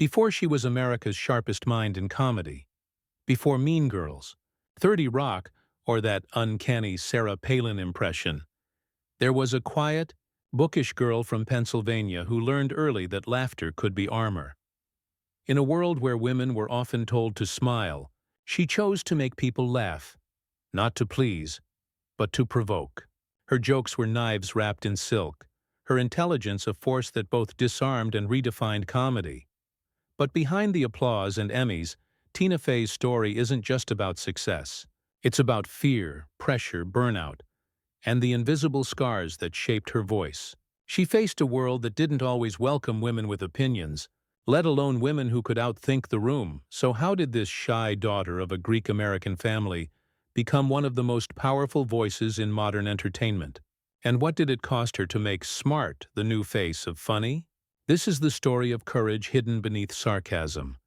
Before she was America's sharpest mind in comedy, before Mean Girls, 30 Rock, or that uncanny Sarah Palin impression, there was a quiet, bookish girl from Pennsylvania who learned early that laughter could be armor. In a world where women were often told to smile, she chose to make people laugh, not to please, but to provoke. Her jokes were knives wrapped in silk, her intelligence a force that both disarmed and redefined comedy. But behind the applause and Emmys, Tina Fey's story isn't just about success. It's about fear, pressure, burnout, and the invisible scars that shaped her voice. She faced a world that didn't always welcome women with opinions, let alone women who could outthink the room. So how did this shy daughter of a Greek-American family become one of the most powerful voices in modern entertainment? And what did it cost her to make smart the new face of funny? This is the story of courage hidden beneath sarcasm,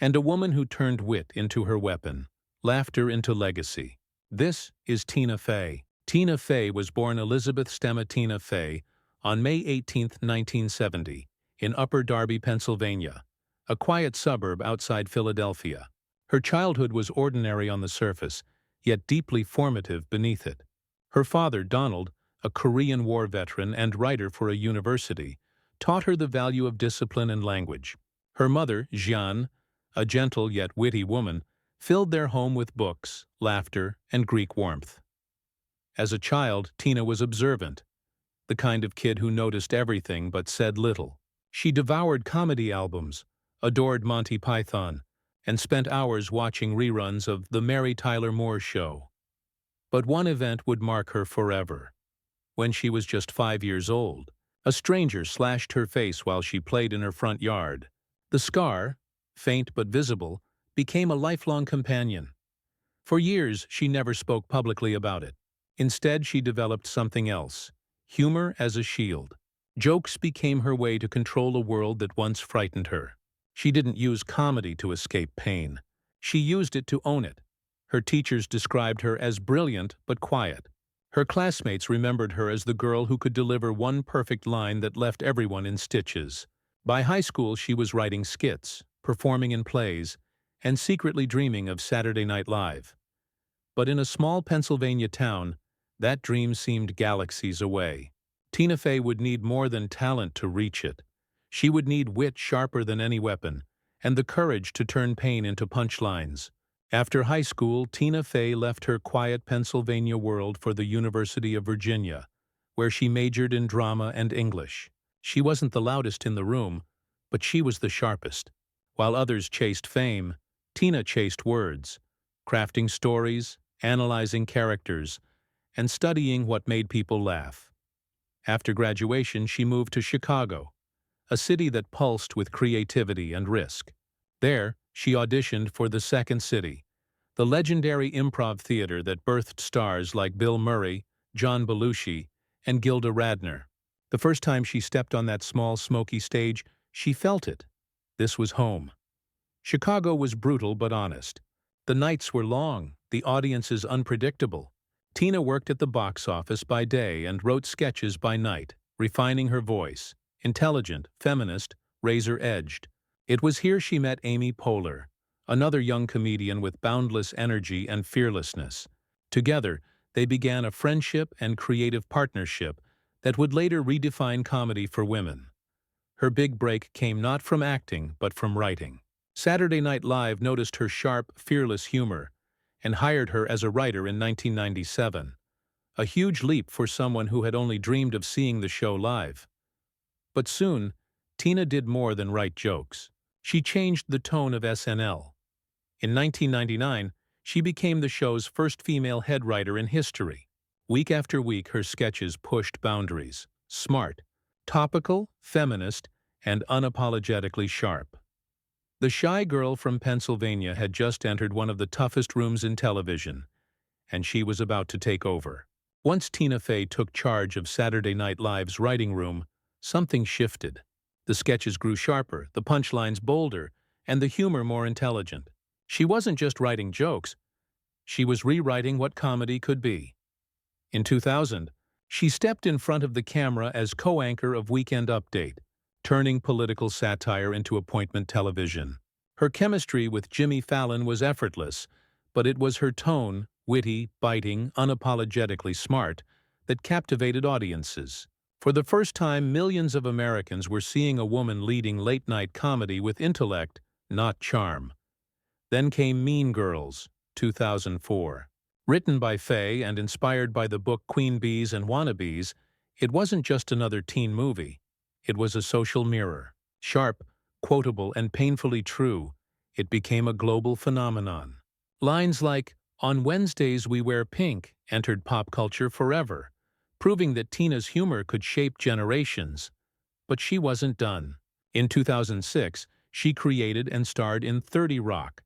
and a woman who turned wit into her weapon, laughter into legacy. This is Tina Fey. Tina Fey was born Elizabeth Stemma Tina Fey on May 18, 1970, in Upper Darby, Pennsylvania, a quiet suburb outside Philadelphia. Her childhood was ordinary on the surface, yet deeply formative beneath it. Her father, Donald, a Korean War veteran and writer for a university, taught her the value of discipline and language. Her mother, Jeanne, a gentle yet witty woman, filled their home with books, laughter, and Greek warmth. As a child, Tina was observant, the kind of kid who noticed everything but said little. She devoured comedy albums, adored Monty Python, and spent hours watching reruns of The Mary Tyler Moore Show. But one event would mark her forever. When she was just 5 years old, a stranger slashed her face while she played in her front yard. The scar, faint but visible, became a lifelong companion. For years, she never spoke publicly about it. Instead, she developed something else: humor as a shield. Jokes became her way to control a world that once frightened her. She didn't use comedy to escape pain. She used it to own it. Her teachers described her as brilliant but quiet. Her classmates remembered her as the girl who could deliver one perfect line that left everyone in stitches. By high school, she was writing skits, performing in plays, and secretly dreaming of Saturday Night Live. But in a small Pennsylvania town, that dream seemed galaxies away. Tina Fey would need more than talent to reach it. She would need wit sharper than any weapon, and the courage to turn pain into punchlines. After high school, Tina Fey left her quiet Pennsylvania world for the University of Virginia, where she majored in drama and English. She wasn't the loudest in the room, but she was the sharpest. While others chased fame, Tina chased words, crafting stories, analyzing characters, and studying what made people laugh. After graduation, she moved to Chicago, a city that pulsed with creativity and risk. There, she auditioned for the Second City, the legendary improv theater that birthed stars like Bill Murray, John Belushi, and Gilda Radner. The first time she stepped on that small, smoky stage, she felt it. This was home. Chicago was brutal but honest. The nights were long, the audiences unpredictable. Tina worked at the box office by day and wrote sketches by night, refining her voice. Intelligent, feminist, razor-edged. It was here she met Amy Poehler, another young comedian with boundless energy and fearlessness. Together, they began a friendship and creative partnership that would later redefine comedy for women. Her big break came not from acting, but from writing. Saturday Night Live noticed her sharp, fearless humor and hired her as a writer in 1997. A huge leap for someone who had only dreamed of seeing the show live. But soon, Tina did more than write jokes. She changed the tone of SNL. In 1999, she became the show's first female head writer in history. Week after week, her sketches pushed boundaries. Smart, topical, feminist, and unapologetically sharp. The shy girl from Pennsylvania had just entered one of the toughest rooms in television, and she was about to take over. Once Tina Fey took charge of Saturday Night Live's writing room, something shifted. The sketches grew sharper, the punchlines bolder, and the humor more intelligent. She wasn't just writing jokes, she was rewriting what comedy could be. In 2000, she stepped in front of the camera as co-anchor of Weekend Update, turning political satire into appointment television. Her chemistry with Jimmy Fallon was effortless, but it was her tone, witty, biting, unapologetically smart, that captivated audiences. For the first time, millions of Americans were seeing a woman leading late-night comedy with intellect, not charm. Then came Mean Girls, 2004. Written by Fey and inspired by the book Queen Bees and Wannabes, it wasn't just another teen movie. It was a social mirror. Sharp, quotable, and painfully true, it became a global phenomenon. Lines like, "On Wednesdays we wear pink," entered pop culture forever, proving that Tina's humor could shape generations. But she wasn't done. In 2006, she created and starred in 30 Rock,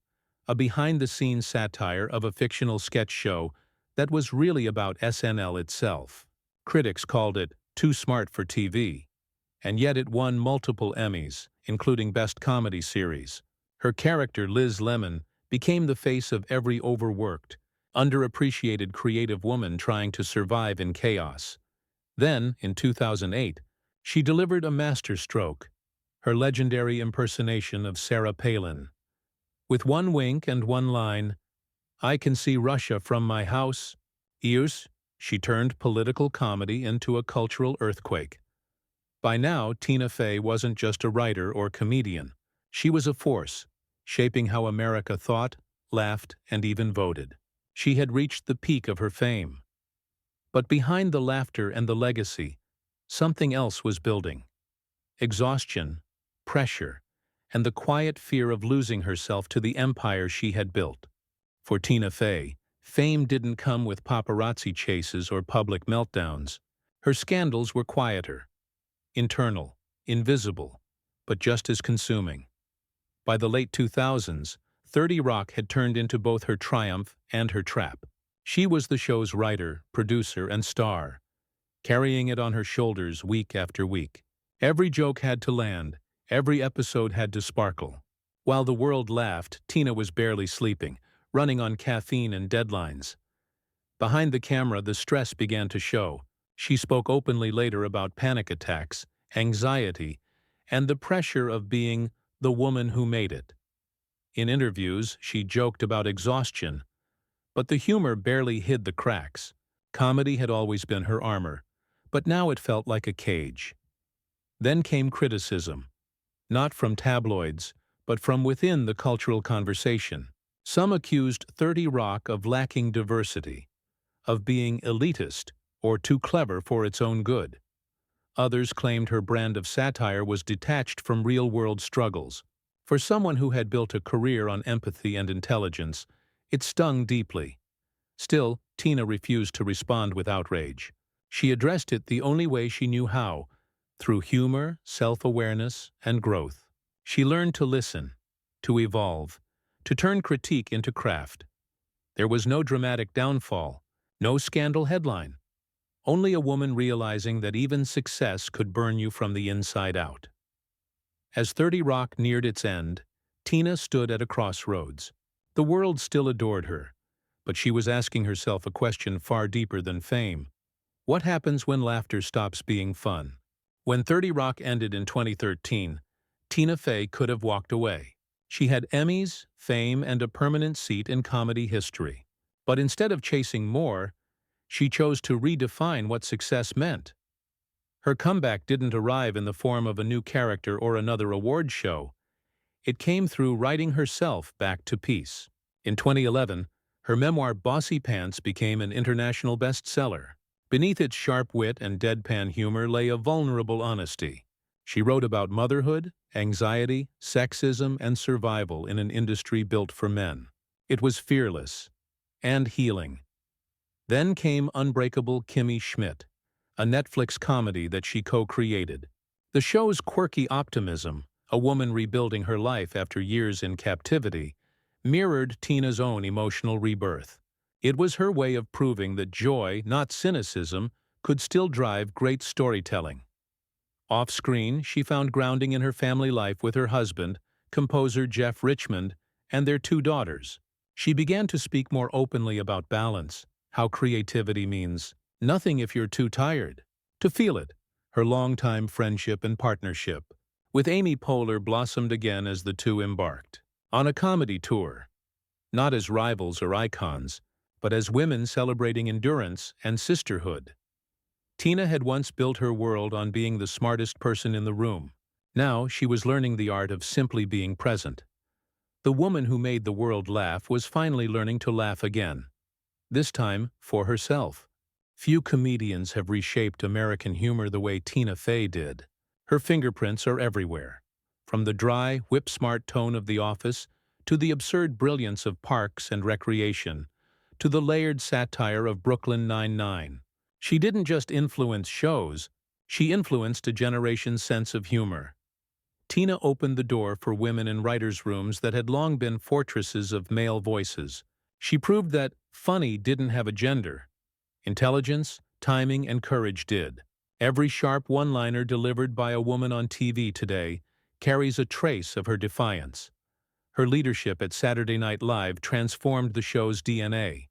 a behind-the-scenes satire of a fictional sketch show that was really about SNL itself. Critics called it too smart for TV, and yet it won multiple Emmys, including Best Comedy Series. Her character, Liz Lemon, became the face of every overworked, underappreciated creative woman trying to survive in chaos. Then, in 2008, she delivered a masterstroke, her legendary impersonation of Sarah Palin. With one wink and one line, "I can see Russia from my house," she turned political comedy into a cultural earthquake. By now, Tina Fey wasn't just a writer or comedian. She was a force, shaping how America thought, laughed, and even voted. She had reached the peak of her fame. But behind the laughter and the legacy, something else was building. Exhaustion, pressure, and the quiet fear of losing herself to the empire she had built. For Tina Fey, fame didn't come with paparazzi chases or public meltdowns. Her scandals were quieter, internal, invisible, but just as consuming. By the late 2000s, 30 Rock had turned into both her triumph and her trap. She was the show's writer, producer, and star, carrying it on her shoulders week after week. Every joke had to land, every episode had to sparkle. While the world laughed, Tina was barely sleeping, running on caffeine and deadlines. Behind the camera, the stress began to show. She spoke openly later about panic attacks, anxiety, and the pressure of being the woman who made it. In interviews, she joked about exhaustion, but the humor barely hid the cracks. Comedy had always been her armor, but now it felt like a cage. Then came criticism, not from tabloids, but from within the cultural conversation. Some accused 30 Rock of lacking diversity, of being elitist or too clever for its own good. Others claimed her brand of satire was detached from real-world struggles. For someone who had built a career on empathy and intelligence, it stung deeply. Still, Tina refused to respond with outrage. She addressed it the only way she knew how, through humor, self-awareness, and growth. She learned to listen, to evolve, to turn critique into craft. There was no dramatic downfall, no scandal headline, only a woman realizing that even success could burn you from the inside out. As 30 Rock neared its end, Tina stood at a crossroads. The world still adored her, but she was asking herself a question far deeper than fame. What happens when laughter stops being fun? When 30 Rock ended in 2013, Tina Fey could have walked away. She had Emmys, fame, and a permanent seat in comedy history. But instead of chasing more, she chose to redefine what success meant. Her comeback didn't arrive in the form of a new character or another award show. It came through writing herself back to peace. In 2011, her memoir Bossy Pants became an international bestseller. Beneath its sharp wit and deadpan humor lay a vulnerable honesty. She wrote about motherhood, anxiety, sexism, and survival in an industry built for men. It was fearless and healing. Then came Unbreakable Kimmy Schmidt, a Netflix comedy that she co-created. The show's quirky optimism, a woman rebuilding her life after years in captivity, mirrored Tina's own emotional rebirth. It was her way of proving that joy, not cynicism, could still drive great storytelling. Off-screen, she found grounding in her family life with her husband, composer Jeff Richmond, and their 2 daughters. She began to speak more openly about balance, how creativity means nothing if you're too tired to feel it, her longtime friendship and partnership, with Amy Poehler blossomed again as the two embarked on a comedy tour, not as rivals or icons, but as women celebrating endurance and sisterhood. Tina had once built her world on being the smartest person in the room. Now she was learning the art of simply being present. The woman who made the world laugh was finally learning to laugh again, this time for herself. Few comedians have reshaped American humor the way Tina Fey did. Her fingerprints are everywhere, from the dry, whip-smart tone of The Office to the absurd brilliance of Parks and Recreation to the layered satire of Brooklyn Nine-Nine. She didn't just influence shows, she influenced a generation's sense of humor. Tina opened the door for women in writers' rooms that had long been fortresses of male voices. She proved that funny didn't have a gender. Intelligence, timing, and courage did. Every sharp one-liner delivered by a woman on TV today carries a trace of her defiance. Her leadership at Saturday Night Live transformed the show's DNA.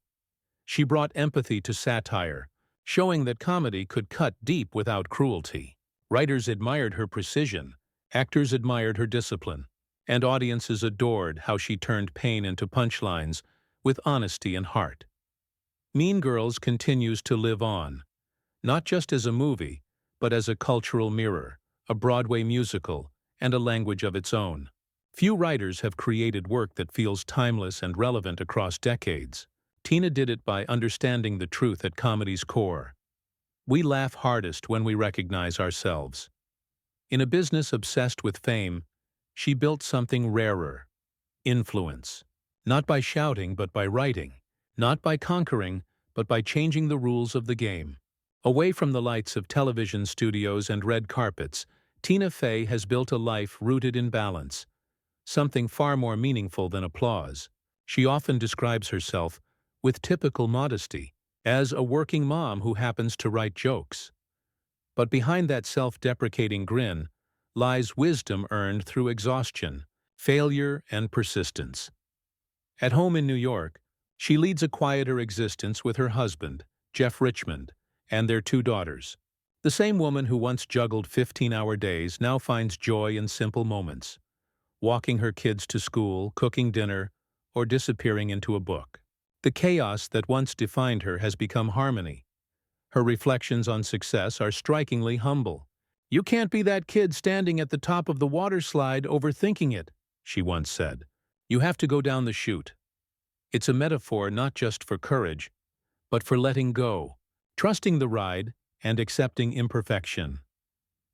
She brought empathy to satire, showing that comedy could cut deep without cruelty. Writers admired her precision, actors admired her discipline, and audiences adored how she turned pain into punchlines with honesty and heart. Mean Girls continues to live on, not just as a movie, but as a cultural mirror, a Broadway musical, and a language of its own. Few writers have created work that feels timeless and relevant across decades. Tina did it by understanding the truth at comedy's core. We laugh hardest when we recognize ourselves. In a business obsessed with fame, she built something rarer: influence. Not by shouting, but by writing. Not by conquering, but by changing the rules of the game. Away from the lights of television studios and red carpets, Tina Fey has built a life rooted in balance, something far more meaningful than applause. She often describes herself, with typical modesty, as a working mom who happens to write jokes. But behind that self-deprecating grin lies wisdom earned through exhaustion, failure, and persistence. At home in New York, she leads a quieter existence with her husband, Jeff Richmond, and their two daughters. The same woman who once juggled 15-hour days now finds joy in simple moments, walking her kids to school, cooking dinner, or disappearing into a book. The chaos that once defined her has become harmony. Her reflections on success are strikingly humble. "You can't be that kid standing at the top of the water slide overthinking it," she once said. "You have to go down the chute." It's a metaphor not just for courage, but for letting go, trusting the ride, and accepting imperfection.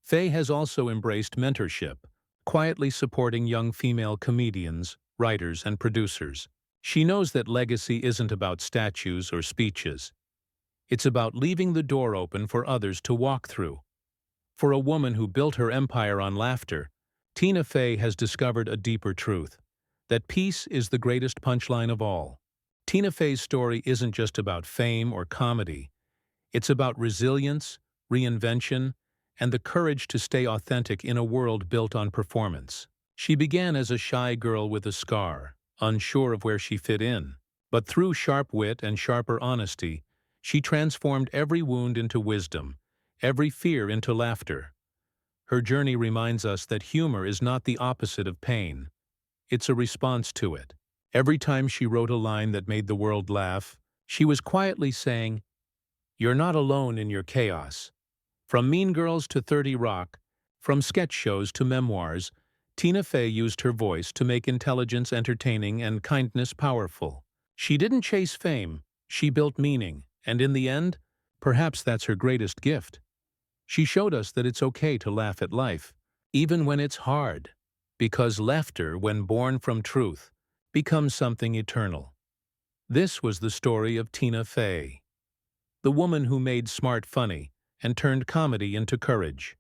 Fey has also embraced mentorship, quietly supporting young female comedians, writers, and producers. She knows that legacy isn't about statues or speeches. It's about leaving the door open for others to walk through. For a woman who built her empire on laughter, Tina Fey has discovered a deeper truth: that peace is the greatest punchline of all. Tina Fey's story isn't just about fame or comedy. It's about resilience, reinvention, and the courage to stay authentic in a world built on performance. She began as a shy girl with a scar, unsure of where she fit in. But through sharp wit and sharper honesty, she transformed every wound into wisdom, every fear into laughter. Her journey reminds us that humor is not the opposite of pain. It's a response to it. Every time she wrote a line that made the world laugh, she was quietly saying, "You're not alone in your chaos." From Mean Girls to 30 Rock, from sketch shows to memoirs, Tina Fey used her voice to make intelligence entertaining and kindness powerful. She didn't chase fame, she built meaning, and in the end, perhaps that's her greatest gift. She showed us that it's okay to laugh at life, even when it's hard, because laughter, when born from truth, becomes something eternal. This was the story of Tina Fey, the woman who made smart funny and turned comedy into courage.